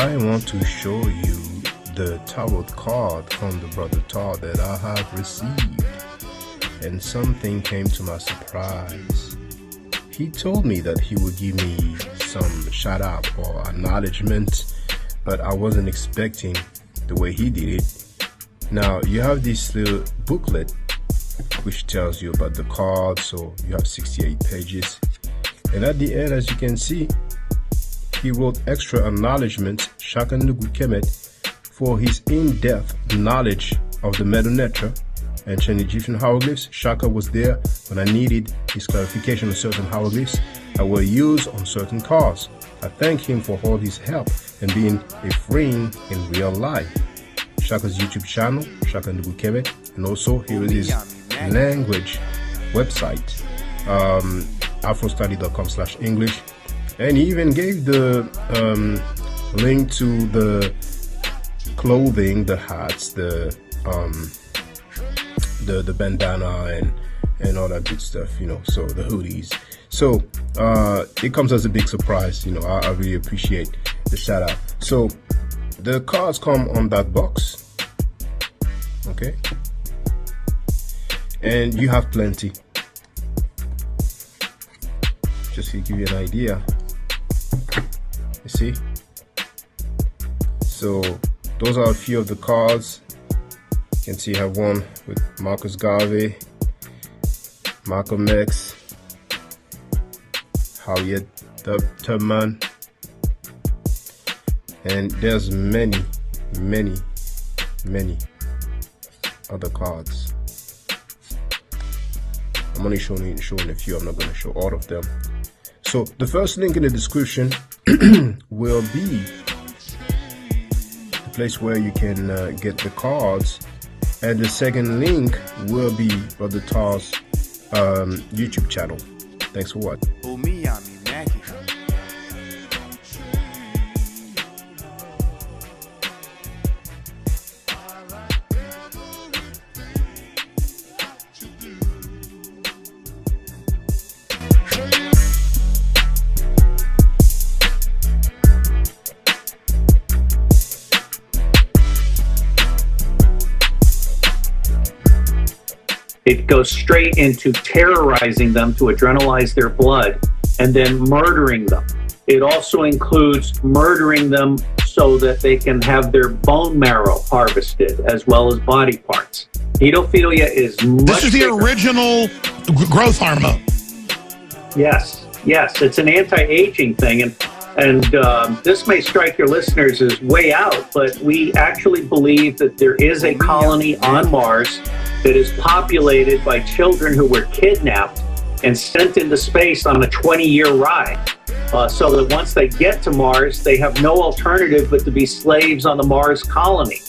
I want to show you the tarot card from the brother Tar that I have received, and something came to my surprise. He told me that he would give me some shout out or acknowledgement, but I wasn't expecting the way he did it. Now you have this little booklet which tells you about the card, so you have 68 pages, and at the end, as you can see, he wrote extra acknowledgement Shaka NoopooH for his in-depth knowledge of the Medunetra, ancient Egyptian hieroglyphs. Shaka was there when I needed his clarification on certain hieroglyphs that were used on certain cards. I thank him for all his help and being a friend in real life. Shaka's YouTube channel, Shaka NoopooH, and also here is his language website, afrostudy.com/English, and he even gave the link to the clothing, the hats, the bandana and all that good stuff, you know, so the hoodies. So it comes as a big surprise, you know. I really appreciate the shout out. So the cards come on that box, okay, and you have plenty. Just to give you an idea, you see. So those are a few of the cards. You can see I have one with Marcus Garvey, Malcolm X, Harriet Tubman, and there's many other cards. I'm only showing a few. I'm not going to show all of them. So the first link in the description will be the place where you can get the cards, and the second link will be Brother Tar's YouTube channel. Thanks for watching. It goes straight into terrorizing them to adrenalize their blood and then murdering them. It also includes murdering them so that they can have their bone marrow harvested as well as body parts. Pedophilia is much This is the bigger. original growth hormone. Yes, it's an anti-aging thing, and this may strike your listeners as way out, but we actually believe that there is a colony on Mars that is populated by children who were kidnapped and sent into space on a 20-year ride, so that once they get to Mars, they have no alternative but to be slaves on the Mars colony.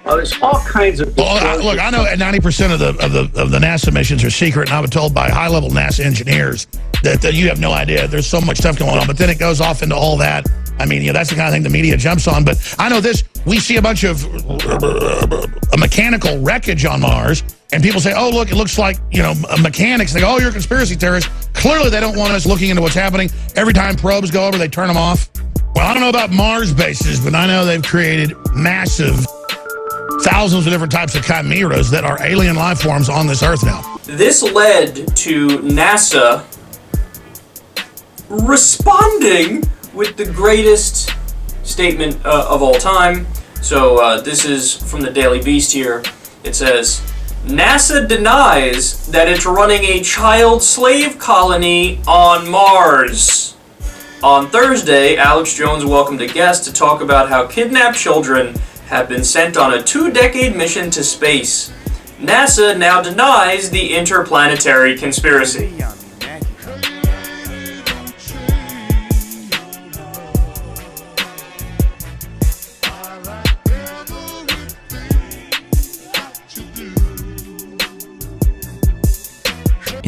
There's all kinds of. Well, look, I know 90% of the NASA missions are secret, and I was told by high-level NASA engineers that you have no idea. There's so much stuff going on, but then it goes off into all that. I mean, you know, that's the kind of thing the media jumps on. But I know this: we see a bunch of mechanical wreckage on Mars, and people say, "Oh, look, it looks like, you know, mechanics." They go, "Oh, you're a conspiracy theorist." Clearly, they don't want us looking into what's happening. Every time probes go over, they turn them off. Well, I don't know about Mars bases, but I know they've created massive, thousands of different types of chimeras that are alien life forms on this Earth now. This led to NASA responding with the greatest statement of all time. So this is from the Daily Beast here. It says, NASA denies that it's running a child slave colony on Mars. On Thursday, Alex Jones welcomed a guest to talk about how kidnapped children have been sent on a 2-decade mission to space. NASA now denies the interplanetary conspiracy.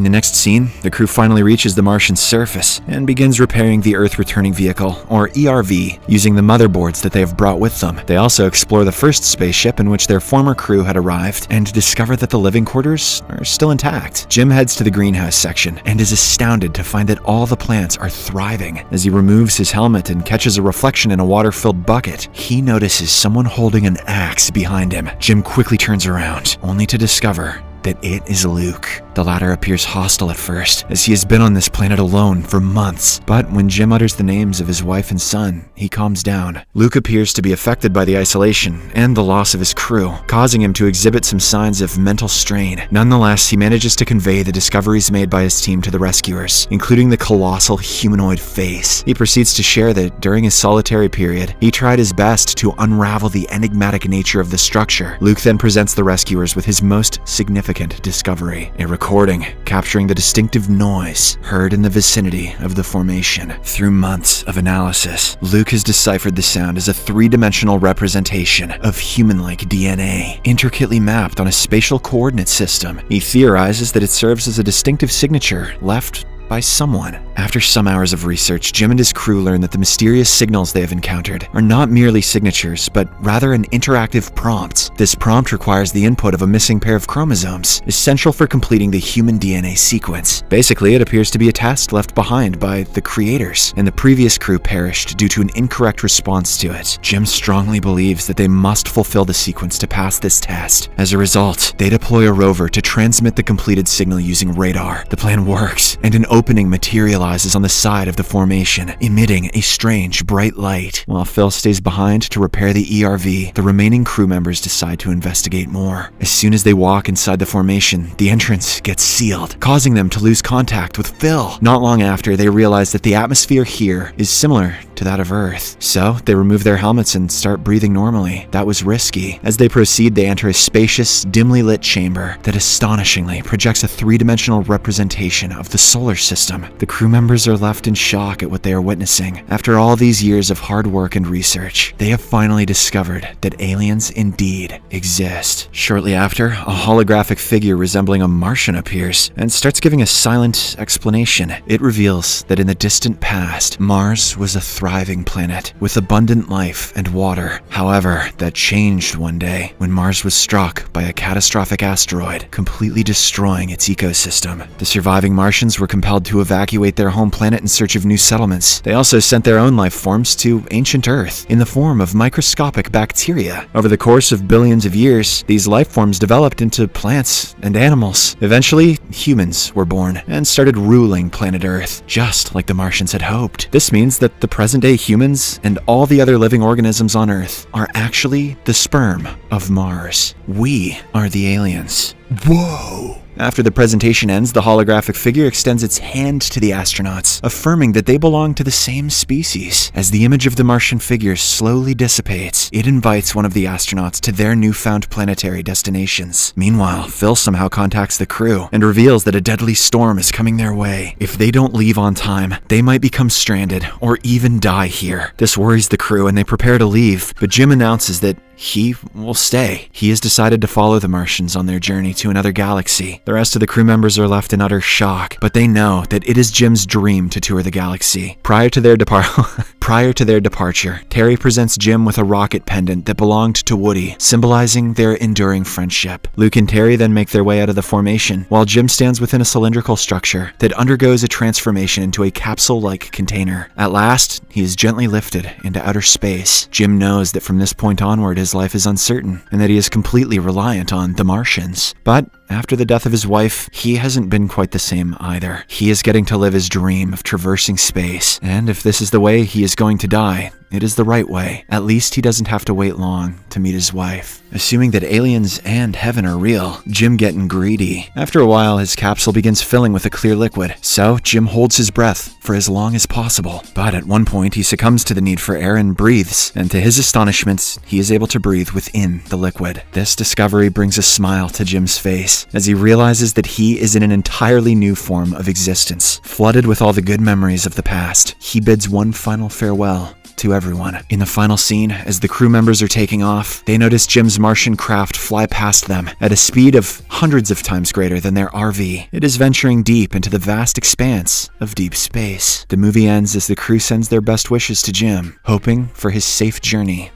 In the next scene, the crew finally reaches the Martian surface and begins repairing the Earth Returning Vehicle, or ERV, using the motherboards that they have brought with them. They also explore the first spaceship in which their former crew had arrived and discover that the living quarters are still intact. Jim heads to the greenhouse section and is astounded to find that all the plants are thriving. As he removes his helmet and catches a reflection in a water-filled bucket, he notices someone holding an axe behind him. Jim quickly turns around, only to discover that it is Luke. The latter appears hostile at first, as he has been on this planet alone for months. But when Jim utters the names of his wife and son, he calms down. Luke appears to be affected by the isolation and the loss of his crew, causing him to exhibit some signs of mental strain. Nonetheless, he manages to convey the discoveries made by his team to the rescuers, including the colossal humanoid face. He proceeds to share that during his solitary period, he tried his best to unravel the enigmatic nature of the structure. Luke then presents the rescuers with his most significant discovery, a recording capturing the distinctive noise heard in the vicinity of the formation. Through months of analysis, Luke has deciphered the sound as a three-dimensional representation of human-like DNA, intricately mapped on a spatial coordinate system. He theorizes that it serves as a distinctive signature left by someone. After some hours of research, Jim and his crew learn that the mysterious signals they have encountered are not merely signatures, but rather an interactive prompt. This prompt requires the input of a missing pair of chromosomes, essential for completing the human DNA sequence. Basically, it appears to be a test left behind by the creators, and the previous crew perished due to an incorrect response to it. Jim strongly believes that they must fulfill the sequence to pass this test. As a result, they deploy a rover to transmit the completed signal using radar. The plan works, and an opening materializes on the side of the formation, emitting a strange bright light. While Phil stays behind to repair the ERV, the remaining crew members decide to investigate more. As soon as they walk inside the formation, the entrance gets sealed, causing them to lose contact with Phil. Not long after, they realize that the atmosphere here is similar to that of Earth. So they remove their helmets and start breathing normally. That was risky. As they proceed, they enter a spacious, dimly lit chamber that astonishingly projects a three-dimensional representation of the solar system. The crew members are left in shock at what they are witnessing. After all these years of hard work and research, they have finally discovered that aliens indeed exist. Shortly after, a holographic figure resembling a Martian appears and starts giving a silent explanation. It reveals that in the distant past, Mars was a thriving planet with abundant life and water. However, that changed one day when Mars was struck by a catastrophic asteroid, completely destroying its ecosystem. The surviving Martians were compelled to evacuate their home planet in search of new settlements. They also sent their own life forms to ancient Earth in the form of microscopic bacteria. Over the course of billions of years, these life forms developed into plants and animals. Eventually, humans were born and started ruling planet Earth, just like the Martians had hoped. This means that the present-day humans and all the other living organisms on Earth are actually the sperm of Mars. We are the aliens. Whoa! After the presentation ends, the holographic figure extends its hand to the astronauts, affirming that they belong to the same species. As the image of the Martian figure slowly dissipates, it invites one of the astronauts to their newfound planetary destinations. Meanwhile, Phil somehow contacts the crew and reveals that a deadly storm is coming their way. If they don't leave on time, they might become stranded or even die here. This worries the crew and they prepare to leave, but Jim announces that he will stay. He has decided to follow the Martians on their journey to another galaxy. The rest of the crew members are left in utter shock, but they know that it is Jim's dream to tour the galaxy. Prior to their departure, Terry presents Jim with a rocket pendant that belonged to Woody, symbolizing their enduring friendship. Luke and Terry then make their way out of the formation, while Jim stands within a cylindrical structure that undergoes a transformation into a capsule-like container. At last, he is gently lifted into outer space. Jim knows that from this point onward, his life is uncertain, and that he is completely reliant on the Martians. But after the death of his wife, he hasn't been quite the same either. He is getting to live his dream of traversing space, and if this is the way he is going to die, it is the right way. At least he doesn't have to wait long to meet his wife. Assuming that aliens and heaven are real, Jim getting greedy. After a while, his capsule begins filling with a clear liquid, so Jim holds his breath for as long as possible. But at one point, he succumbs to the need for air and breathes, and to his astonishment, he is able to breathe within the liquid. This discovery brings a smile to Jim's face, as he realizes that he is in an entirely new form of existence. Flooded with all the good memories of the past, he bids one final farewell to everyone. In the final scene, as the crew members are taking off, they notice Jim's Martian craft fly past them at a speed of hundreds of times greater than their RV. It is venturing deep into the vast expanse of deep space. The movie ends as the crew sends their best wishes to Jim, hoping for his safe journey.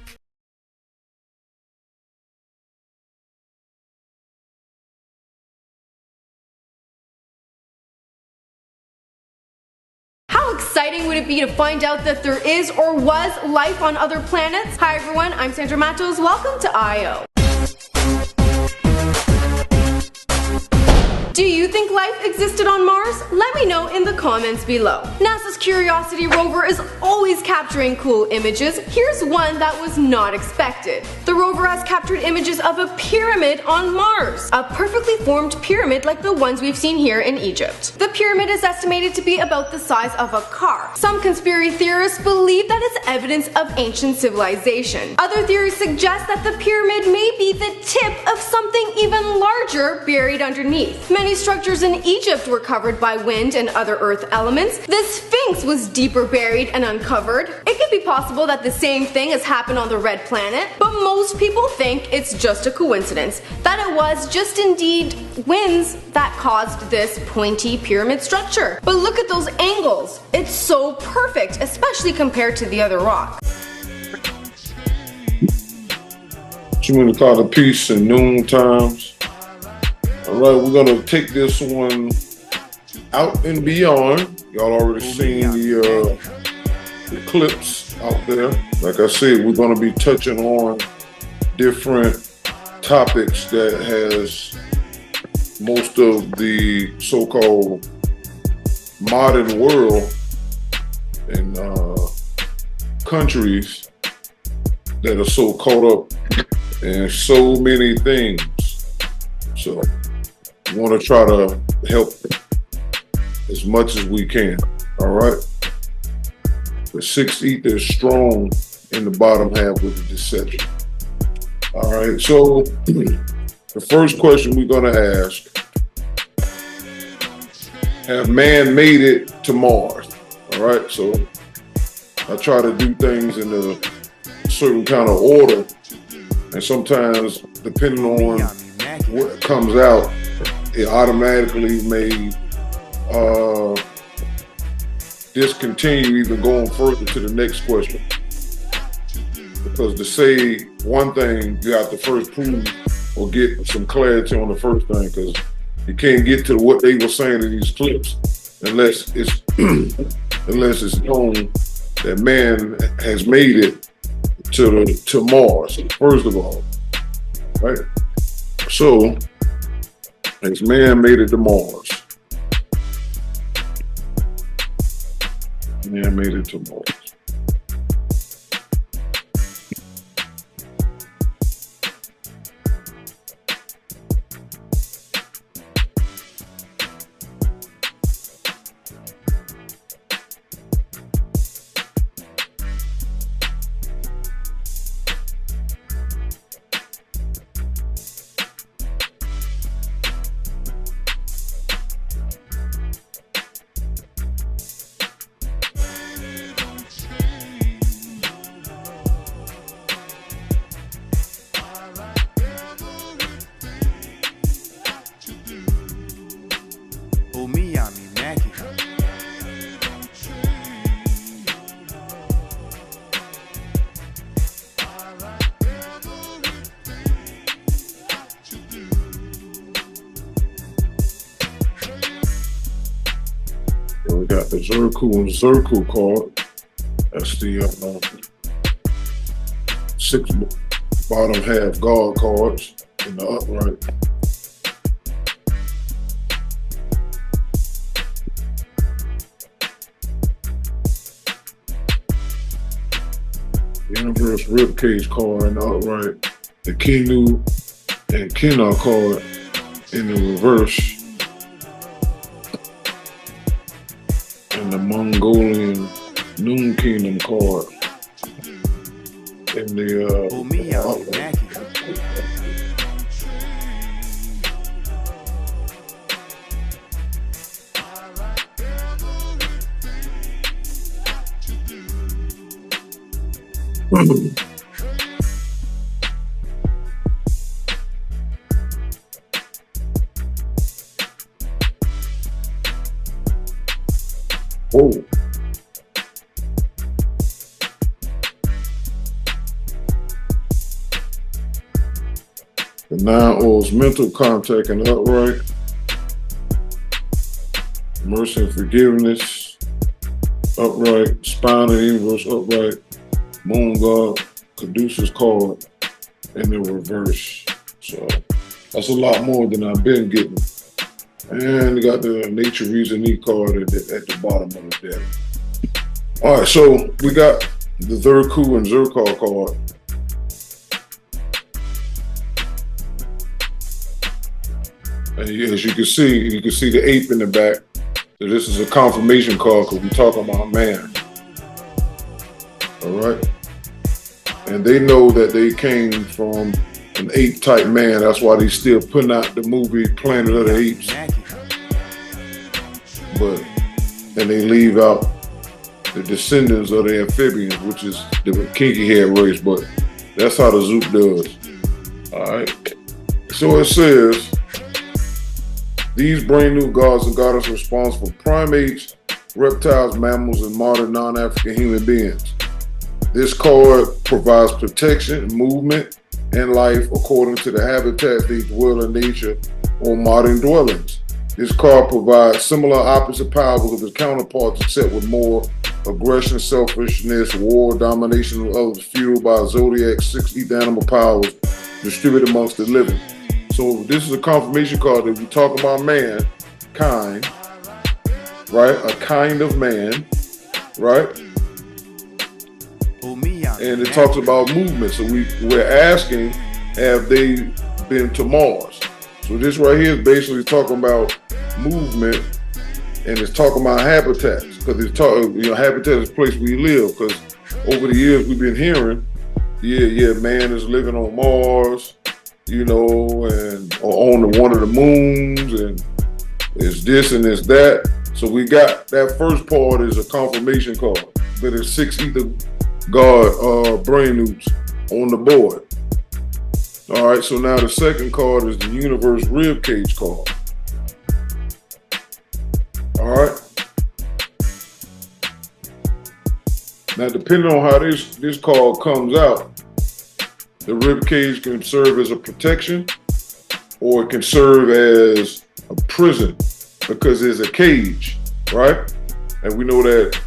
How exciting would it be to find out that there is or was life on other planets? Hi everyone, I'm Sandra Matos. Welcome to I.O. Do you think life existed on Mars? Let me know in the comments below. NASA's Curiosity rover is always capturing cool images. Here's one that was not expected. The rover has captured images of a pyramid on Mars. A perfectly formed pyramid like the ones we've seen here in Egypt. The pyramid is estimated to be about the size of a car. Some conspiracy theorists believe that it's evidence of ancient civilization. Other theories suggest that the pyramid may be the tip of something even larger buried underneath. Many structures in Egypt were covered by wind and other earth elements. The Sphinx was deeper buried and uncovered. It could be possible that the same thing has happened on the Red Planet, but most people think it's just a coincidence, that it was just indeed winds that caused this pointy pyramid structure. But look at those angles. It's so perfect, especially compared to the other rock. You want to call the piece in noon times. All right, we're gonna take this one out and beyond. Y'all already seen the clips out there. Like I said, we're gonna be touching on different topics that has most of the so-called modern world and countries that are so caught up in so many things. So we want to try to help as much as we can, all right? The sixth ether is strong in the bottom half with the deception. All right, so the first question we're gonna ask, have man made it to Mars? All right, so I try to do things in a certain kind of order, and sometimes depending on what comes out, it automatically may discontinue even going further to the next question. Because to say one thing, you have to first prove or get some clarity on the first thing, because you can't get to what they were saying in these clips unless it's unless it's known that man has made it to Mars, first of all, right? So, has man made it to Mars? Man made it to Mars. We got the Zerku and Zerku card. That's the 6 bottom half guard cards in the upright. The inverse ribcage card in the upright. The Kinu and Kina card in the reverse. And the Mongolian Noon Kingdom card in the upright. Whoa. The 9 oils, mental contact and upright. Mercy and forgiveness, upright. Spine and universe, upright. Moon God, Caduceus card, and the reverse. So that's a lot more than I've been getting. And we got the Nature Reason E card at the bottom of the deck. All right, so we got the third coup and Zerkar card. And as you can see the ape in the back. So this is a confirmation card because we're talking about man. All right. And they know that they came from an ape type man. That's why they still putting out the movie Planet of the Apes. And they leave out the descendants of the amphibians, which is the kinky hair race, but that's how the Zoop does. All right. So it says, these brand new gods and goddesses are responsible for primates, reptiles, mammals, and modern non-African human beings. This card provides protection, movement, and life according to the habitats they dwell in nature or modern dwellings. This card provides similar opposite powers of its counterparts, except with more aggression, selfishness, war, domination of others, fueled by Zodiac's 6 ether animal powers distributed amongst the living. So this is a confirmation card that we talk about mankind, right? A kind of man, right? And it talks about movement. So we're asking, have they been to Mars? So this right here is basically talking about movement, and it's talking about habitats, because it's talking, habitat is the place we live. Because over the years we've been hearing, man is living on Mars, and or on one of the moons, and it's this and it's that. So we got that first part is a confirmation card, but it's 6 ether god brain noops on the board. All right, so now the second card is the universe rib cage card. All right. Now, depending on how this card comes out, the rib cage can serve as a protection, or it can serve as a prison, because it's a cage, right? And we know that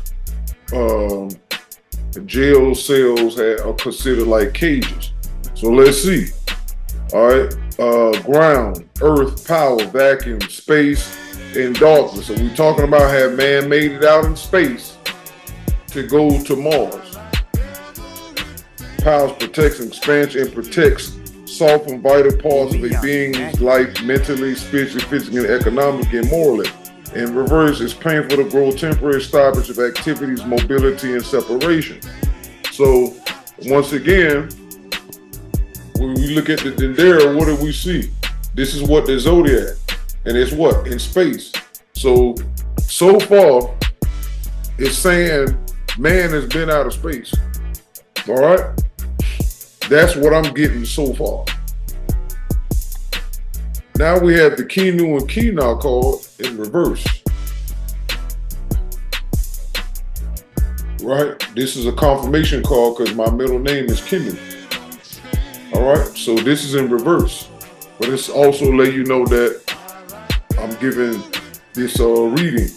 jail cells are considered like cages. So let's see. All right, ground, earth, power, vacuum, space, and darkness. So we're talking about have man made it out in space to go to Mars. Powers protects expansion and protects soft and vital parts of a being's life mentally, spiritually, physically, economically, and morally. In reverse, it's painful to grow temporary stoppage of activities, mobility, and separation. So once again, when we look at the Dendera, what do we see? This is what the Zodiac, and it's what? In space. So far, it's saying man has been out of space. All right? That's what I'm getting so far. Now we have the Kinu and Kina card in reverse. Right? This is a confirmation card because my middle name is Kinu. All right, so this is in reverse, but it's also let you know that I'm giving this reading.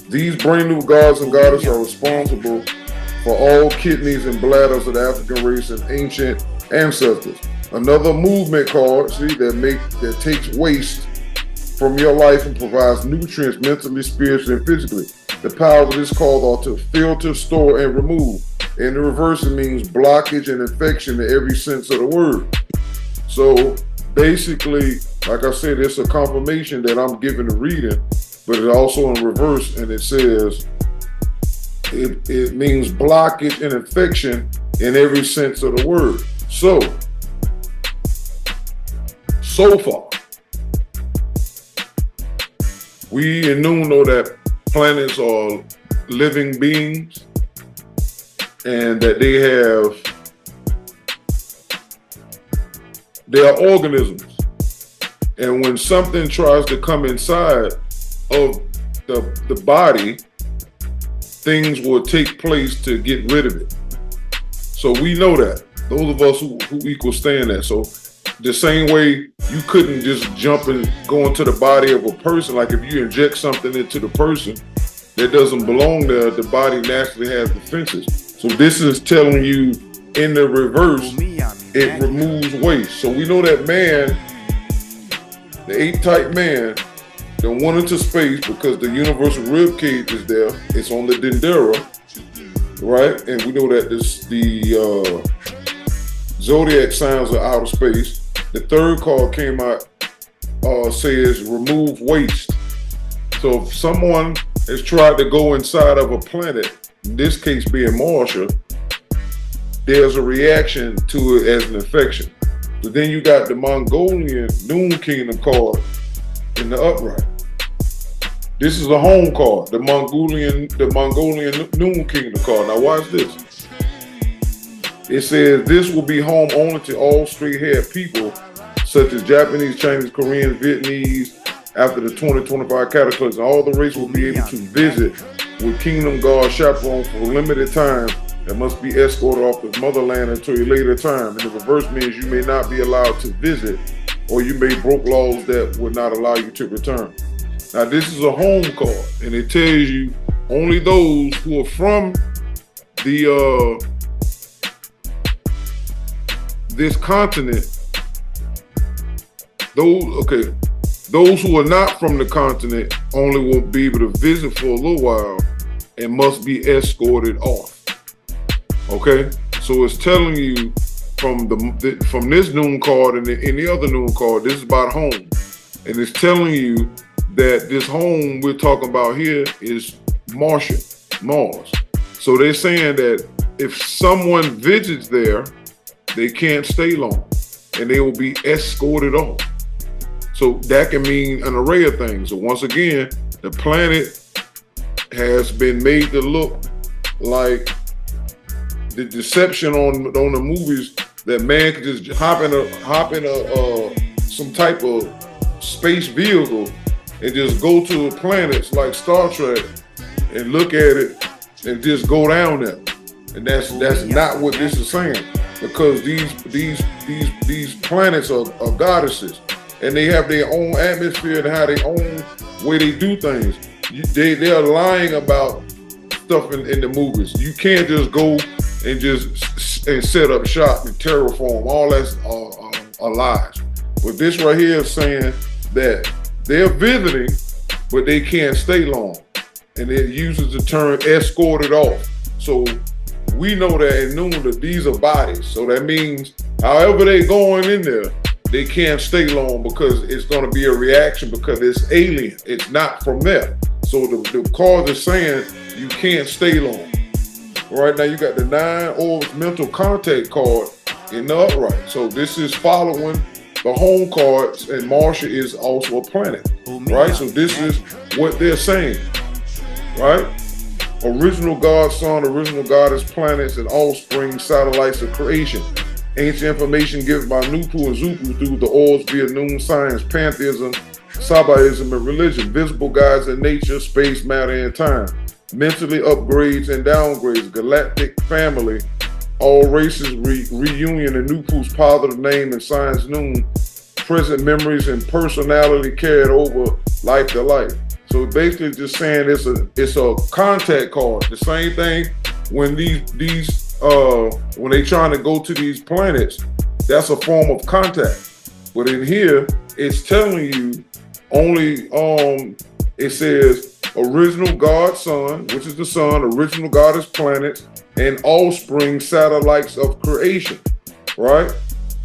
These brand new gods and goddesses are responsible for all kidneys and bladders of the African race and ancient ancestors. Another movement card, see, that takes waste from your life and provides nutrients mentally, spiritually, and physically. The powers of this card are to filter, store, and remove. In the reverse, it means blockage and infection in every sense of the word. So basically, like I said, it's a confirmation that I'm giving the reading, but it's also in reverse, and it says it means blockage and infection in every sense of the word. So far, we in Noon know that planets are living beings. and that they are organisms. And when something tries to come inside of the body, things will take place to get rid of it. So we know that. Those of us who equal stand that. So the same way you couldn't just jump and go into the body of a person, like if you inject something into the person that doesn't belong there, the body naturally has defenses. So this is telling you in the reverse, it removes waste. So we know that man, the ape-type man, that went into space because the universal rib cage is there. It's on the Dendera, right? And we know that the zodiac signs are outer space. The third card came out, says remove waste. So if someone has tried to go inside of a planet, in this case being Marsha, there's a reaction to it as an infection. But then you got the Mongolian Noon Kingdom card in the upright. This is a home card, the Mongolian Noon Kingdom card. Now watch this. It says this will be home only to all straight-haired people, such as Japanese, Chinese, Koreans, Vietnamese, after the 2025 cataclysm. All the race will be able to visit with Kingdom Guard chaperone for a limited time and must be escorted off the motherland until a later time. And the reverse means you may not be allowed to visit, or you may broke laws that would not allow you to return. Now this is a home card, and it tells you only those who are from the this continent, those who are not from the continent only will be able to visit for a little while and must be escorted off. Okay, so it's telling you from this noon card and the other noon card, this is about home, and it's telling you that this home we're talking about here is Mars. So they're saying that if someone visits there, they can't stay long and they will be escorted off. So that can mean an array of things. So once again, the planet has been made to look like the deception on the movies that man could just hop in some type of space vehicle and just go to planets like Star Trek and look at it and just go down there. And that's not what this is saying, because these planets are goddesses, and they have their own atmosphere and have their own way they do things. They are lying about stuff in the movies. You can't just go and set up shop and terraform. All that's are lies. But this right here is saying that they're visiting, but they can't stay long. And it uses the term escorted off. So we know that in Noon that these are bodies. So that means however they're going in there, they can't stay long because it's going to be a reaction because it's alien. It's not from there. So the card is saying you can't stay long. Right now you got the 9 orbs mental contact card in the upright. So this is following the home cards, and Marsha is also a planet, right? So this is what they're saying, right? Original God, Son, original Goddess, planets, and offspring, satellites of creation. Ancient information given by Noopooh and Zoopoo through the orbs via Noon science, pantheism, Sabaism, and religion. Visible guides in nature, space, matter, and time. Mentally upgrades and downgrades. Galactic family. All races reunion in Noopooh's positive name and science Noon. Present memories and personality carried over life to life. So basically just saying it's a contact card. The same thing when when they trying to go to these planets, that's a form of contact. But in here, it's telling you only, it says original God Son, which is the sun, original Goddess planets, and offspring satellites of creation, right?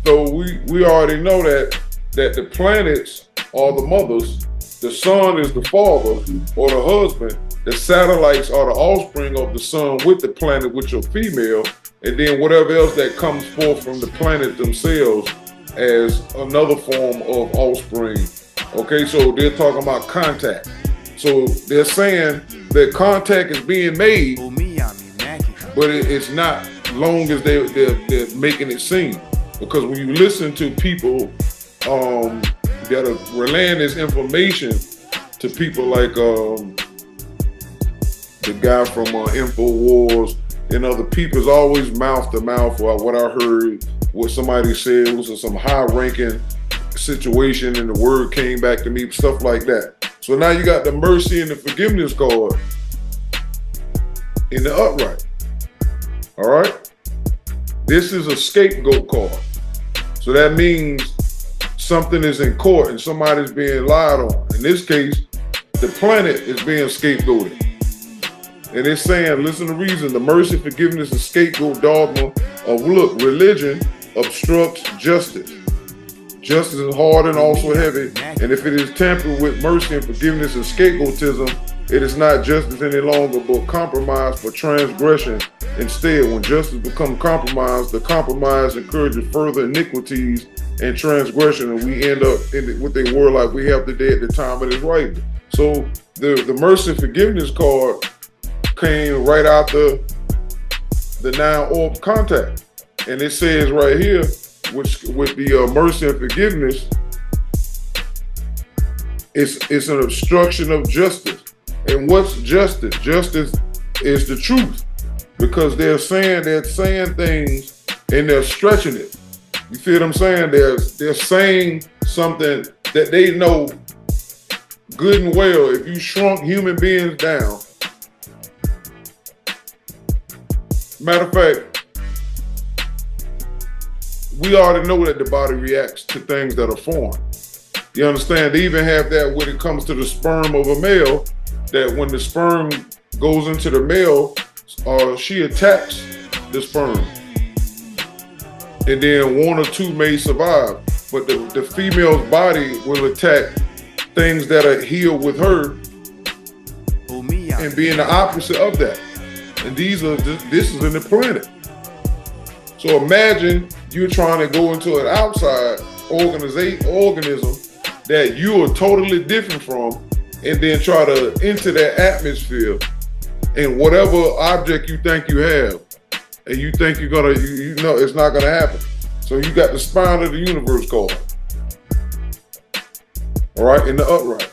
So we already know that the planets are the mothers, the sun is the father or the husband, the satellites are the offspring of the sun with the planet, which are female, and then whatever else that comes forth from the planet themselves as another form of offspring. Okay, so they're talking about contact. So they're saying that contact is being made but it's not long as they're making it seem. Because when you listen to people that are relaying this information to people like the guy from InfoWars and other people, is always mouth to mouth, or what I heard, what somebody said was some high-ranking situation and the word came back to me, stuff like that. So now you got the mercy and the forgiveness card in the upright. All right? This is a scapegoat card. So that means something is in court and somebody's being lied on. In this case, the planet is being scapegoated. And it's saying, listen to reason, the mercy, forgiveness, and scapegoat dogma of, look, religion obstructs justice. Justice is hard and also heavy, and if it is tampered with mercy and forgiveness and scapegoatism, it is not justice any longer, but compromise for transgression. Instead, when justice becomes compromised, the compromise encourages further iniquities and transgression, and we end up in what they were like we have today at the time of this writing. So the mercy and forgiveness card came right after the 9 orb contact, and it says right here, which with the mercy and forgiveness, it's an obstruction of justice. And what's justice? Justice is the truth, because they're saying things and they're stretching it. You see what I'm saying? They're saying something that they know good and well. If you shrunk human beings down, matter of fact, we already know that the body reacts to things that are foreign. You understand? They even have that when it comes to the sperm of a male, that when the sperm goes into the male, she attacks the sperm. And then 1 or 2 may survive. But the female's body will attack things that are healed with her and being the opposite of that. And this is in the planet. So imagine you're trying to go into an outside organism that you are totally different from, and then try to enter that atmosphere and whatever object you think you have, and you think you're gonna, you know it's not gonna happen. So you got the spine of the universe card, all right, in the upright.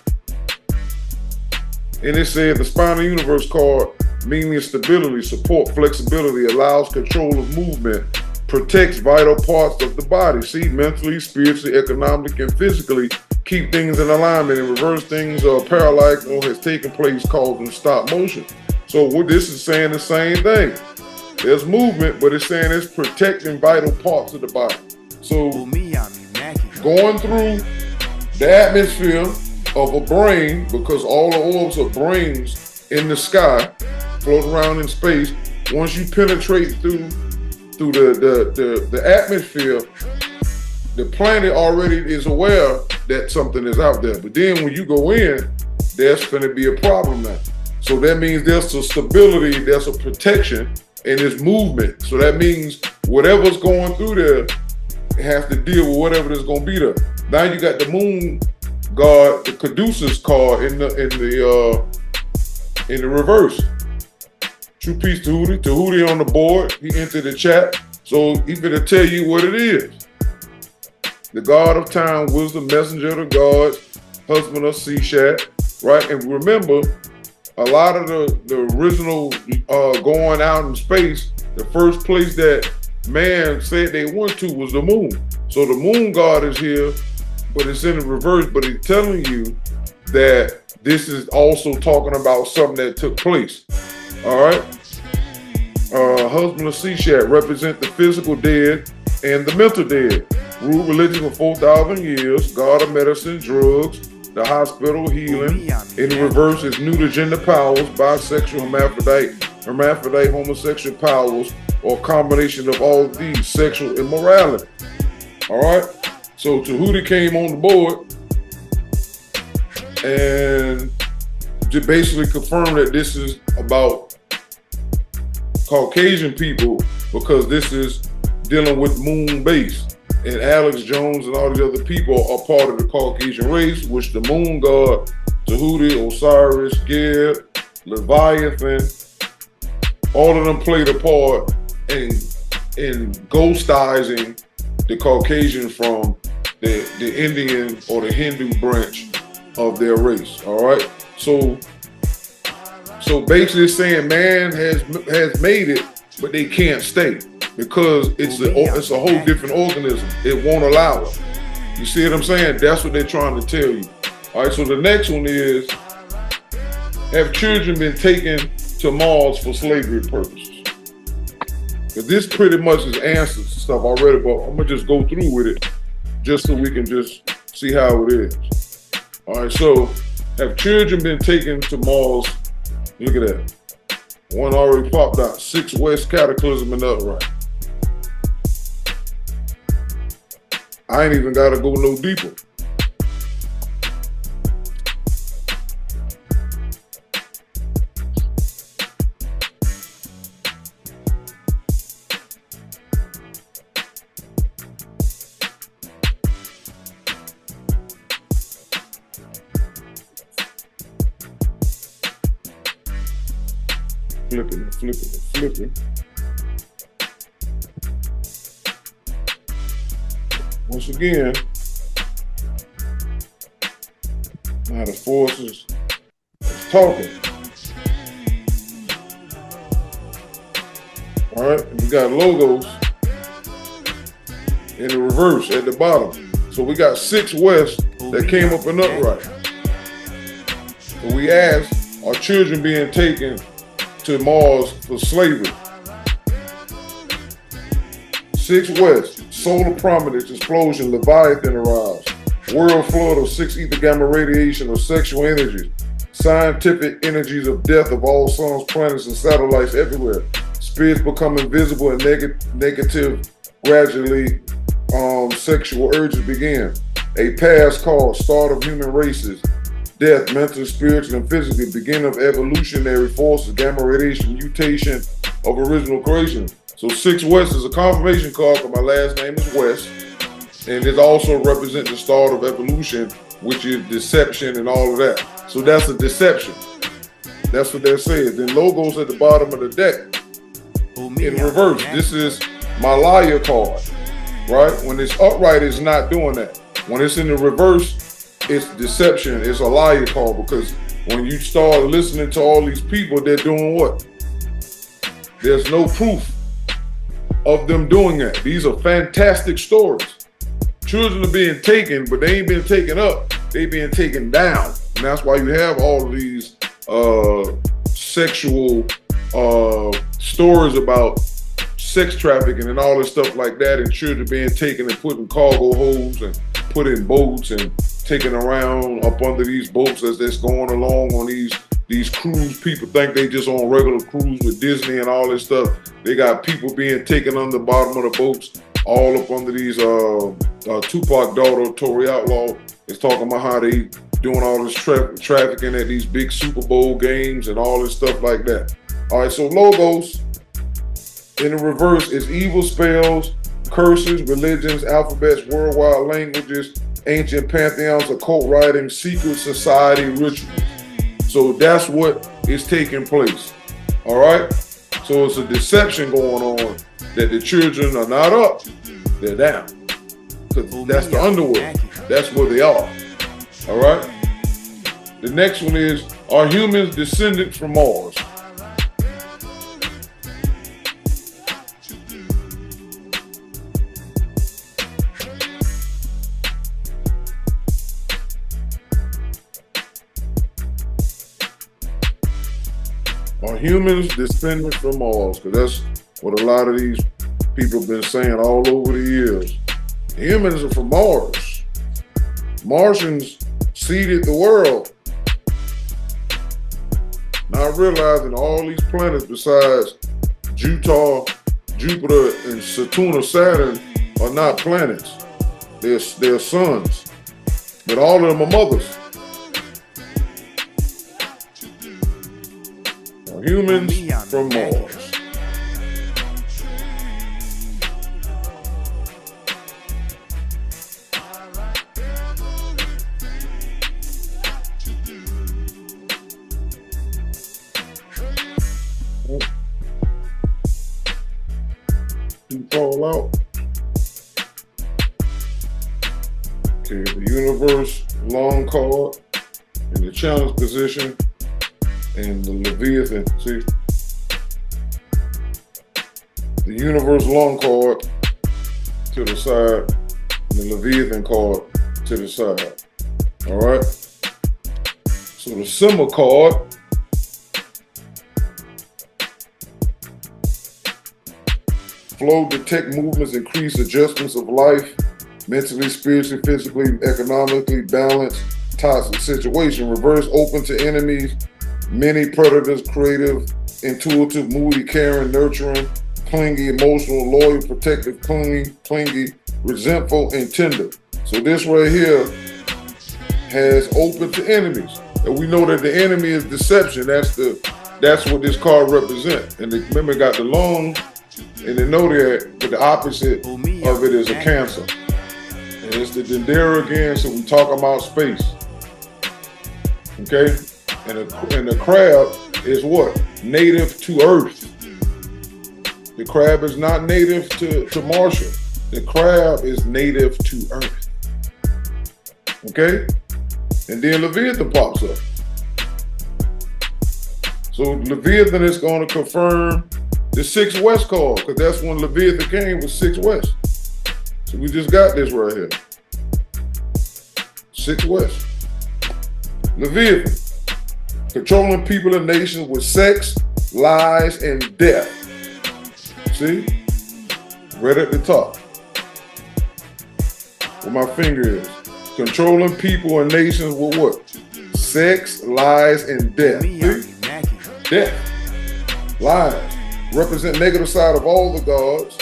And it said the spine of the universe card, meaning stability, support, flexibility, allows control of movement, protects vital parts of the body. See, mentally, spiritually, economically, and physically, keep things in alignment, and reverse things or paralyzed or has taken place, causing stop motion. So what this is saying the same thing. There's movement, but it's saying it's protecting vital parts of the body. So going through the atmosphere of a brain, because all the orbs are brains in the sky, float around in space. Once you penetrate through the atmosphere, the planet already is aware that something is out there. But then when you go in, there's going to be a problem now. So that means there's a stability, there's a protection, and there's movement. So that means whatever's going through there, it has to deal with whatever is going to be there. Now you got the moon god, the Caduceus card in the reverse. True peace to Hootie. To Hootie on the board, he entered the chat, so he's gonna tell you what it is. The god of time, wisdom, messenger of the gods, husband of Seshat, right? And remember, a lot of the original going out in space, the first place that man said they went to was the moon. So the moon god is here, but it's in the reverse, but he's telling you that this is also talking about something that took place. All right. Husband of Seshat represent the physical dead and the mental dead. Ruled religion for 4,000 years. God of medicine, drugs, the hospital, healing. In the reverse is neuter gender powers, bisexual, hermaphrodite, homosexual powers, or a combination of all of these, sexual immorality. All right. So Tahuti came on the board and just basically confirmed that this is about Caucasian people, because this is dealing with moon base. And Alex Jones and all these other people are part of the Caucasian race, which the moon god, Tahuti, Osiris, Geb, Leviathan, all of them played a part in ghostizing the Caucasian from the Indian or the Hindu branch of their race. All right, so basically saying man has made it, but they can't stay because it's a whole different organism. It won't allow it. You see what I'm saying? That's what they're trying to tell you. All right, so the next one is, have children been taken to Mars for slavery purposes? Because this pretty much is answers to stuff already, but I'm gonna just go through with it just so we can just see how it is. All right, so have children been taken to Mars? Look at that. One already popped out. 6 West Cataclysm and upright. I ain't even gotta go no deeper. Flipping. Once again, now the force is talking. All right, we got logos in the reverse at the bottom. So we got 6 West that came up in upright. So we asked, are children being taken to Mars for slavery? 6 West, solar prominence, explosion, Leviathan arrives, world flood of 6 ether gamma radiation of sexual energies, scientific energies of death of all suns, planets, and satellites everywhere. Spirits become invisible and negative gradually. Sexual urges begin. A past cause, start of human races, death, mental, spiritual, and physically, beginning of evolutionary forces, gamma radiation, mutation of original creation. So 6 West is a confirmation card because my last name is West, and it also represents the start of evolution, which is deception and all of that. So that's a deception. That's what they're saying. Then logos at the bottom of the deck in reverse. This is my liar card, right? When it's upright, it's not doing that. When it's in the reverse, it's deception. It's a liar card because when you start listening to all these people, they're doing what? There's no proof of them doing that. These are fantastic stories. Children are being taken, but they ain't being taken up. They being taken down. And that's why you have all of these sexual stories about sex trafficking and all this stuff like that, and children being taken and put in cargo holds and put in boats and taken around up under these boats as they're going along on these cruise. People think they just on regular cruise with Disney and all this stuff. They got people being taken on the bottom of the boats, all up under these. Tupac daughter, Tory Outlaw, is talking about how they doing all this trafficking at these big Super Bowl games and all this stuff like that. All right, so logos in the reverse is evil spells, curses, religions, alphabets, worldwide languages, ancient pantheons, occult writings, secret society rituals. So that's what is taking place. All right? So it's a deception going on that the children are not up, they're down. Because that's the underworld. That's where they are. All right? The next one is, are humans descendants from Mars? Are humans descendants from Mars? Because that's what a lot of these people have been saying all over the years. Humans are from Mars. Martians seeded the world. Not realizing all these planets besides Jupiter, and Saturn or Saturn are not planets. They're suns. But all of them are mothers. Are humans from Mars? cancel out. Okay, the universe long card in the challenge position, and the Leviathan, see? The universe long card to the side, and the Leviathan card to the side. All right? So the symbol card flow, detect movements, increase adjustments of life, mentally, spiritually, physically, economically, balanced, toxic situation, reverse, open to enemies, many predators, creative, intuitive, moody, caring, nurturing, clingy, emotional, loyal, protective, clingy, resentful, and tender. So this right here has open to enemies. And we know that the enemy is deception. That's what this card represents. And remember, it got the long and the zodiac, but the opposite of it is a Cancer. And it's the Dendera again, so we talk about space. Okay? And the crab is what? Native to Earth. The crab is not native to Marsha. The crab is native to Earth. Okay? And then Leviathan pops up. So Leviathan is going to confirm the 6 West card, because that's when Leviathan came with 6 West. So we just got this right here. 6 West. Leviathan, controlling people and nations with sex, lies, and death. See? Right at the top. Where my finger is. Controlling people and nations with what? Sex, lies, and death. See? Death. Lies. Represent negative side of all the gods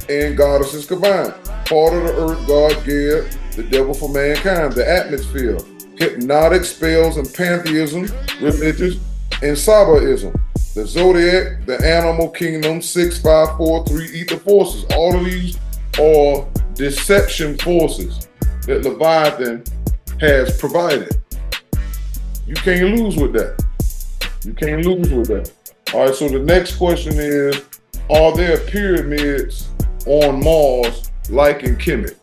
and goddesses combined. Part of the earth god gave the devil for mankind, the atmosphere, hypnotic spells and pantheism, religious, and Sabaism. The zodiac, the animal kingdom, 6, 5, 4, 3 ether forces. All of these are deception forces that Leviathan has provided. You can't lose with that. You can't lose with that. All right, so the next question is, are there pyramids on Mars like in Kemet?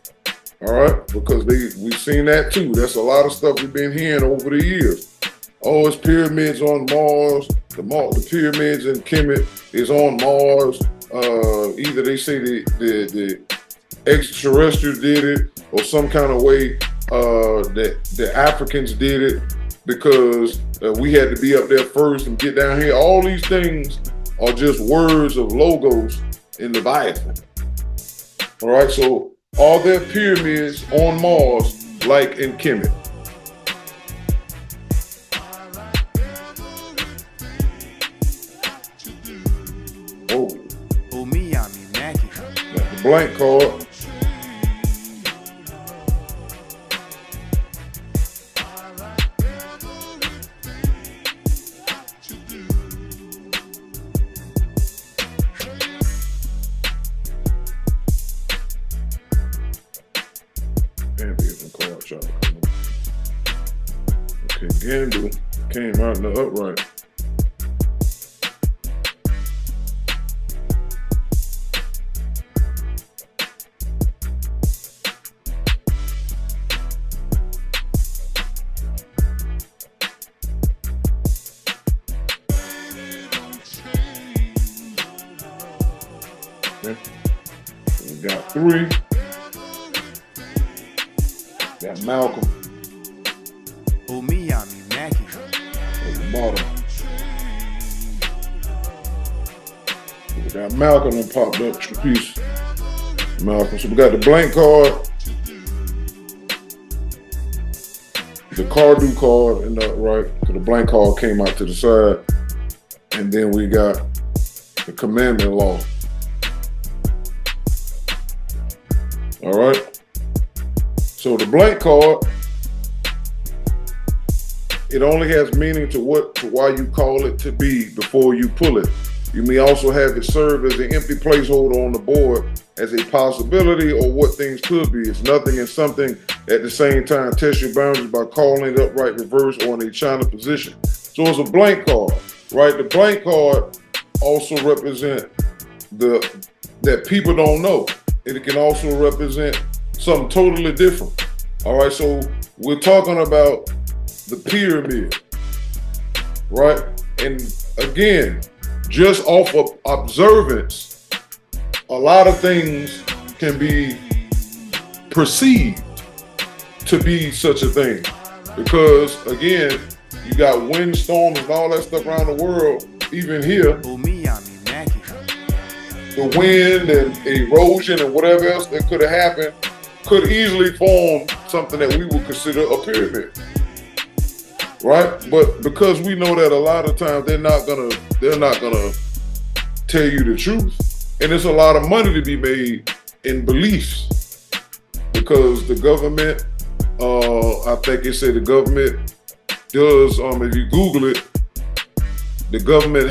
All right, because we've seen that too. That's a lot of stuff we've been hearing over the years. Oh, it's pyramids on Mars. The pyramids in Kemet is on Mars. Either they say the extraterrestrials did it, or some kind of way that the Africans did it, because we had to be up there first and get down here. All these things are just words of logos in Leviathan. All right, so are there pyramids on Mars like in Kemet? Oh, got the blank card. Okay, Gandul came out in the upright. Okay. So we got 3. Got Malcolm. At the bottom. So we got Malcolm that popped up. Piece. Malcolm. So we got the blank card. The Cardu card in the right. So the blank card came out to the side. And then we got the commandment law. All right. So the blank card, it only has meaning to why you call it to be before you pull it. You may also have it serve as an empty placeholder on the board as a possibility or what things could be. It's nothing and something at the same time. Test your boundaries by calling it upright, reverse, or in a China position. So it's a blank card, right? The blank card also represents the that people don't know. And it can also represent something totally different. All right, so we're talking about the pyramid, right? And again, just off of observance, a lot of things can be perceived to be such a thing. Because again, you got windstorms and all that stuff around the world, even here. The wind and erosion and whatever else that could have happened could easily form something that we would consider a pyramid, right? But because we know that a lot of times they're not gonna tell you the truth, and there's a lot of money to be made in beliefs, because the government, I think it said the government does. If you Google it, the government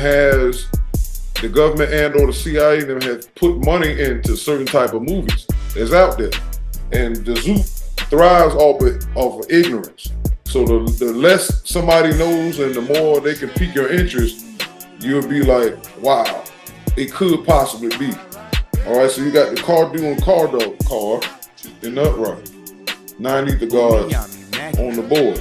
and or the CIA and them have put money into certain type of movies that's out there. And the zoo thrives off of ignorance. So the less somebody knows and the more they can pique your interest, you'll be like, wow, it could possibly be. All right, so you got the TarNoone card in the upright. 9 ether guards on the board.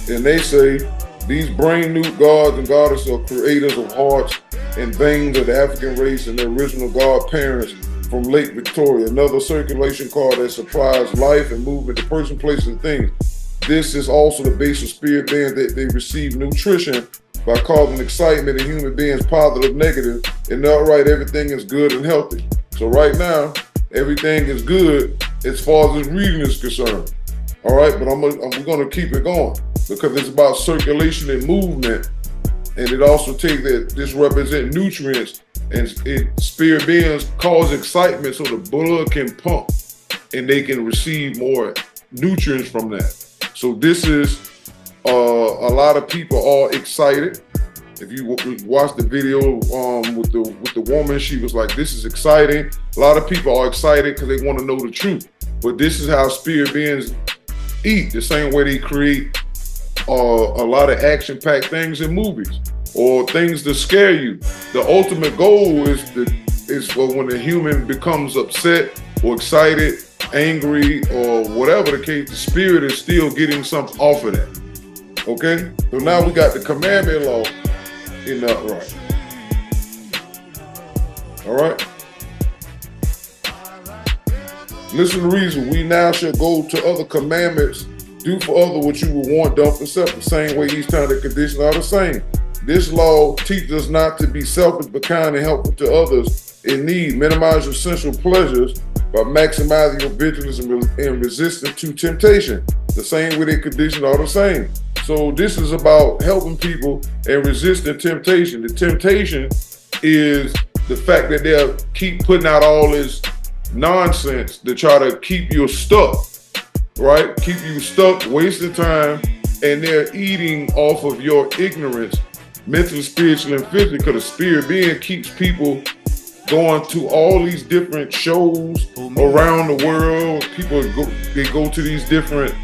And they say, these brain newt gods and goddesses are creators of hearts and veins of the African race and their original god parents from Lake Victoria. Another circulation card that supplies life and movement to person, place, and things. This is also the base of spirit beings that they receive nutrition by causing excitement in human beings, positive, negative. In the upright, everything is good and healthy. So right now, everything is good as far as this reading is concerned. All right, but we're gonna keep it going because it's about circulation and movement, and it also takes that this represent nutrients, and spirit beings cause excitement so the blood can pump and they can receive more nutrients from that. So this is a lot of people are excited. If you watch the video with the woman, she was like, "This is exciting." A lot of people are excited because they want to know the truth. But this is how spirit beings eat, the same way they create a lot of action-packed things in movies or things to scare you. The ultimate goal is for when a human becomes upset or excited, angry, or whatever the case, the spirit is still getting something off of that. Okay? So now we got the commandment law in the upright. All right? Listen to reason. We now shall go to other commandments. Do for other what you would want done for self. The same way each time the conditions are the same. This law teaches us not to be selfish but kind and helpful to others in need. Minimize your sensual pleasures by maximizing your vigilance and resistance to temptation. The same way the conditions are the same. So this is about helping people and resisting temptation. The temptation is the fact that they'll keep putting out all this nonsense to try to keep you stuck, right? Keep you stuck, wasting time, and they're eating off of your ignorance, mentally, spiritually, and physically, because the spirit being keeps people going to all these different shows around the world. People go to these different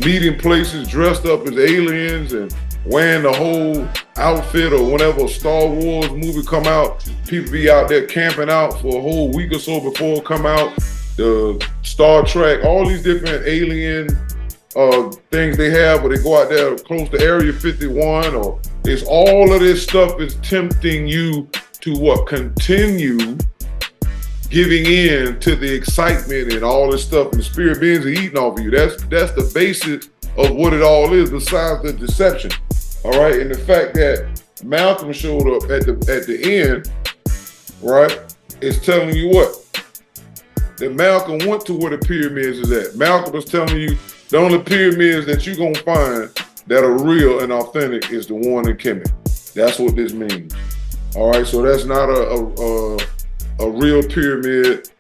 meeting places dressed up as aliens and wearing the whole outfit, or whenever a Star Wars movie come out, people be out there camping out for a whole week or so before it come out. The Star Trek, all these different alien things they have, where they go out there close to Area 51, or it's all of this stuff is tempting you to what? Continue giving in to the excitement and all this stuff, and the spirit beings are eating off of you. That's the basis of what it all is, besides the deception. All right, and the fact that Malcolm showed up at the end, right, is telling you what? That Malcolm went to where the pyramids is at. Malcolm was telling you the only pyramids that you're gonna find that are real and authentic is the one in Kemet. That's what this means. All right, so that's not a real pyramid.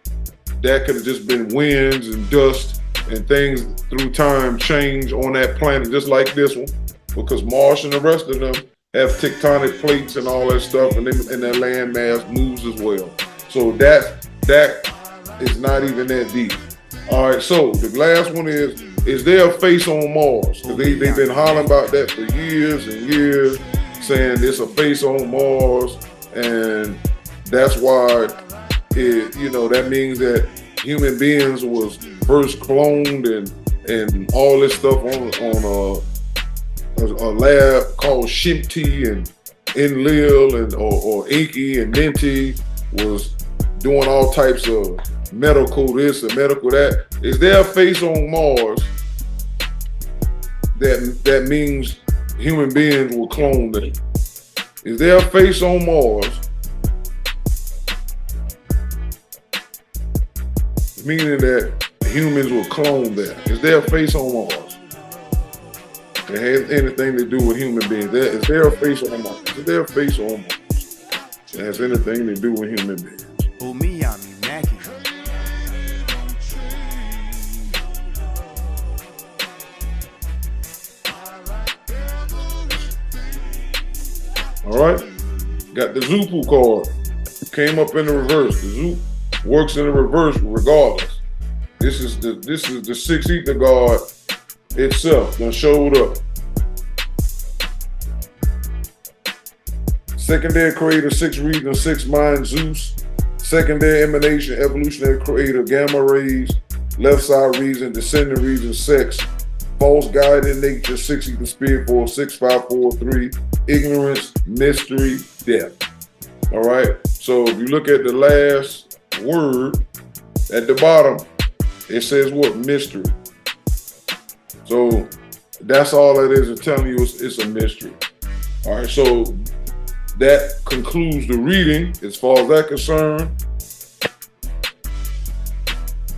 That could have just been winds and dust and things through time change on that planet, just like this one. Because Mars and the rest of them have tectonic plates and all that stuff, and their land mass moves as well. So that is not even that deep. All right, so the last one is there a face on Mars? Because they've been hollering about that for years and years, saying there's a face on Mars, and That's why that means that human beings was first cloned and all this stuff on a lab called Shimty and Enlil or Inky and Minty was doing all types of medical this and medical that. Is there a face on Mars that means human beings were cloned there? Is there a face on Mars meaning that humans were cloned there? Is there a face on Mars that has anything to do with human beings? Is there a face on Mars? Is there a face on Mars that has anything to do with human beings? All right, got the Zoopoo card. Came up in the reverse. The Zoop works in the reverse regardless. This is the six ether guard itself that showed up. Secondary creator, six reason, six mind, Zeus. Secondary emanation, evolutionary creator, gamma rays. Left side reason, descending reason, sex. False guide in nature, six ether spirit force, 6543. Ignorance, mystery, death. All right. So if you look at the last word at the bottom, it says what? Mystery. So that's all it is. It's telling you it's a mystery. All right. So that concludes the reading as far as that's concerned.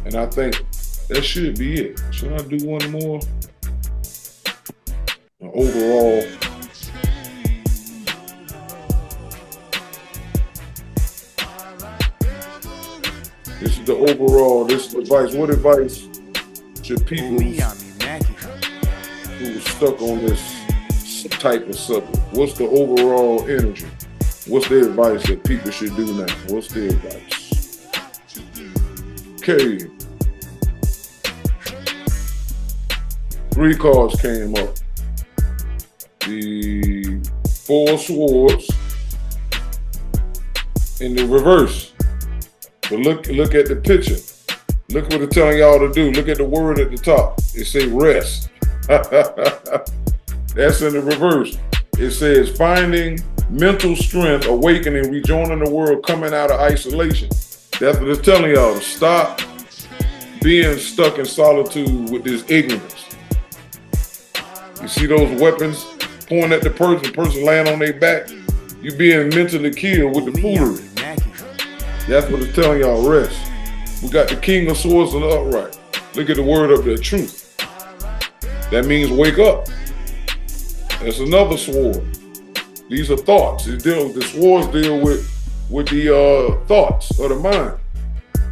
And I think that should be it. Should I do one more? Overall. This is the overall, this is the advice. What advice should people who are stuck on this type of subject? What's the overall energy? What's the advice that people should do now? What's the advice? Okay. 3 cards came up. The 4 swords in the reverse. But look at the picture. Look what it's telling y'all to do. Look at the word at the top. It says rest. That's in the reverse. It says finding mental strength, awakening, rejoining the world, coming out of isolation. That's what it's telling y'all, to stop being stuck in solitude with this ignorance. You see those weapons pointing at the person laying on their back? You being mentally killed with the foolery. That's what it's telling y'all, rest. We got the King of Swords in the upright. Look at the word of the truth. That means wake up. That's another sword. These are thoughts. The swords deal with the thoughts of the mind.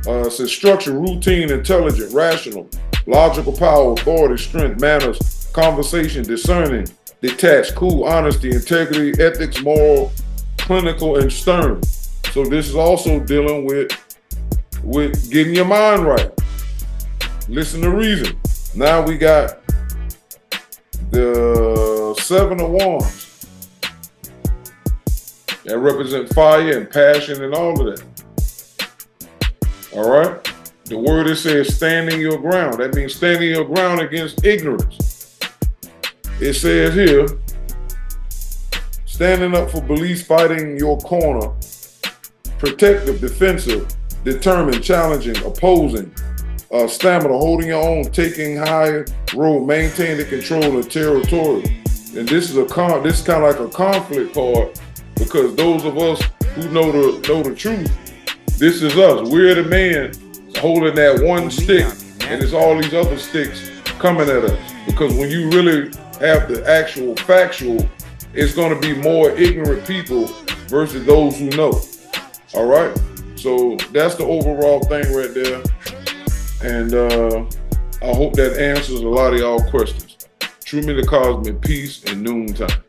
It says structure, routine, intelligent, rational, logical power, authority, strength, manners, conversation, discerning, detached, cool, honesty, integrity, ethics, moral, clinical, and stern. So this is also dealing with getting your mind right. Listen to reason. Now we got the 7 of Wands that represent fire and passion and all of that. All right. The word it says standing your ground. That means standing your ground against ignorance. It says here, standing up for beliefs, fighting your corner, protective, defensive, determined, challenging, opposing, stamina, holding your own, taking higher road, maintaining control of territory. And this is kind of like a conflict card, because those of us who know the truth, this is us. We're the man holding that one stick, and it's all these other sticks coming at us. Because when you really have the actual factual, it's going to be more ignorant people versus those who know. All right, so that's the overall thing right there, and I hope that answers a lot of y'all questions. True me, the cosmic peace and noontime.